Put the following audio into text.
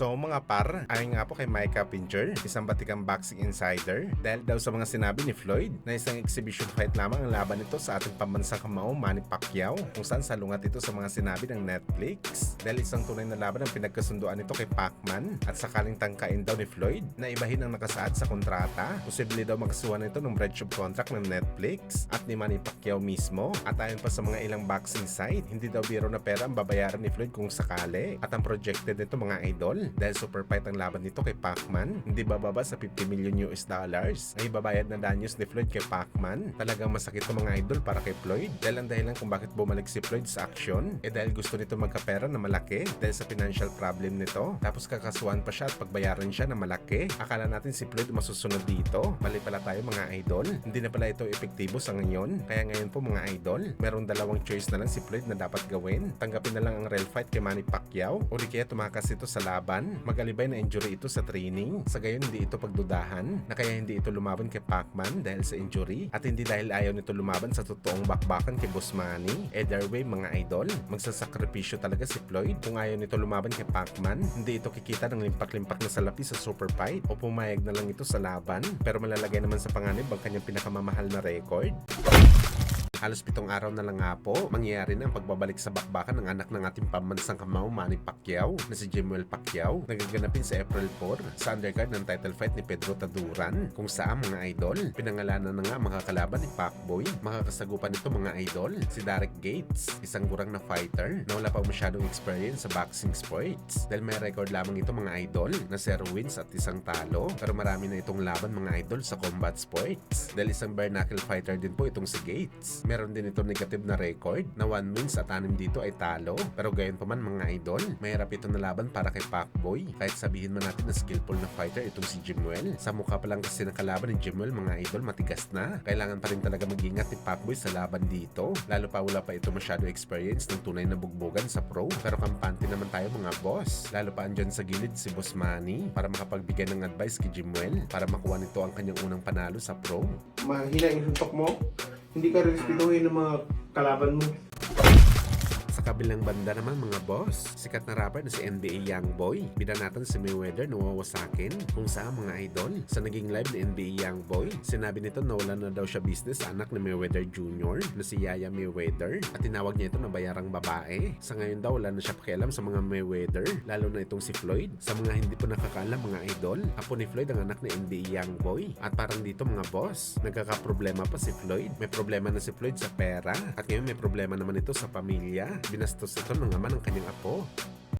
So mga par, ayon nga po kay Micah Pinger, isang batikang boxing insider, dahil daw sa mga sinabi ni Floyd na isang exhibition fight lamang ang laban nito sa ating pambansang kamao Manny Pacquiao, kung saan salungat ito sa mga sinabi ng Netflix. Dahil isang tunay na laban ang pinagkasunduan nito kay Pacman at sakaling tangkain daw ni Floyd na ibahin ang nakasaad sa kontrata, posible daw makasuhan nito ng breach of contract ng Netflix at ni Manny Pacquiao mismo. At ayon pa sa mga ilang boxing site, hindi daw biro na pera ang babayaran ni Floyd kung sakali. At ang projected nito mga idol, dahil super fight ang laban nito kay Pacman, hindi bababa sa 50 million US dollars ay ibabayad na danyos ni Floyd kay Pacman. Talagang masakit to mga idol para kay Floyd, dahil ang dahilan kung bakit bumalik si Floyd sa aksyon dahil gusto nito magkapera na malaki dahil sa financial problem nito, tapos kakasuhan pa siya at pagbayaran siya na malaki. Akala natin si Floyd masusunod dito, mali pala tayo mga idol, hindi na pala ito epektibo sa ngayon. Kaya ngayon po mga idol, merong dalawang choice na lang si Floyd na dapat gawin: tanggapin na lang ang real fight kay Manny Pacquiao o di kaya tumakas ito sa laban. Magalibay na injury ito sa training, sa gayon hindi ito pagdudahan na kaya hindi ito lumaban kay Pacman dahil sa injury, at hindi dahil ayaw nito lumaban sa totoong bakbakan kay Boss Manny. Either way mga idol, magsasakripisyo talaga si Floyd kung ayaw nito lumaban kay Pacman. Hindi ito kikita ng limpak-limpak na salapi sa super fight o pumayag na lang ito sa laban, pero malalagay naman sa panganib ang kanyang pinakamamahal na record. Halos 7 araw na lang nga po, mangyayari na ang pagbabalik sa bakbakan ng anak ng ating pambansang kamao Manny Pacquiao na si Jimuel Pacquiao, nagaganapin sa April 4 sa undercard ng title fight ni Pedro Taduran, kung saan mga idol, pinangalanan na nga mga kalaban ni Pacboy. Makakasagupan nito mga idol, si Derek Gates, isang gurang na fighter na wala pa masyadong experience sa boxing sports, dahil may record lamang ito mga idol na 0 wins at 1 talo, pero marami na itong laban mga idol sa combat sports, dahil isang bare knuckle fighter din po itong si Gates. Meron din ito negative na record na 1 wins at 6 dito ay talo, pero gayon pa man mga idol, mahirap ito na laban para kay Pacboy. Kahit sabihin man natin na skillful na fighter itong si Jimuel, sa mukha pa lang kasi ng kalaban ni Jimuel mga idol matigas na. Kailangan pa rin talaga mag-ingat ni Pacboy sa laban dito, lalo pa wala pa ito masyado experience ng tunay na bugbogan sa pro, pero kampante naman tayo mga boss. Lalo pa andyan sa gilid si Boss Manny para makapagbigay ng advice kay Jimuel para makuha nito ang kanyang unang panalo sa pro. Mahina yung suntok mo, hindi ka respetuhin ng mga kalaban mo. Sa kabilang banda naman mga boss, sikat na rapper na si NBA Youngboy, bida natin si Mayweather na wawasakin, kung saan mga idol, sa naging live ni NBA Youngboy, sinabi nito na wala na daw siya business sa anak ni Mayweather Jr. na si Yaya Mayweather, at tinawag niya ito na bayarang babae. Sa ngayon daw wala na siya pakialam sa mga Mayweather, lalo na itong si Floyd. Sa mga hindi po nakakaalam mga idol, apo ni Floyd ang anak ni NBA Youngboy, at parang dito mga boss, nagkakaproblema pa si Floyd. May problema na si Floyd sa pera, at ngayon may problema naman ito sa pamilya. Binastos ito ng ama ng kanyang apo.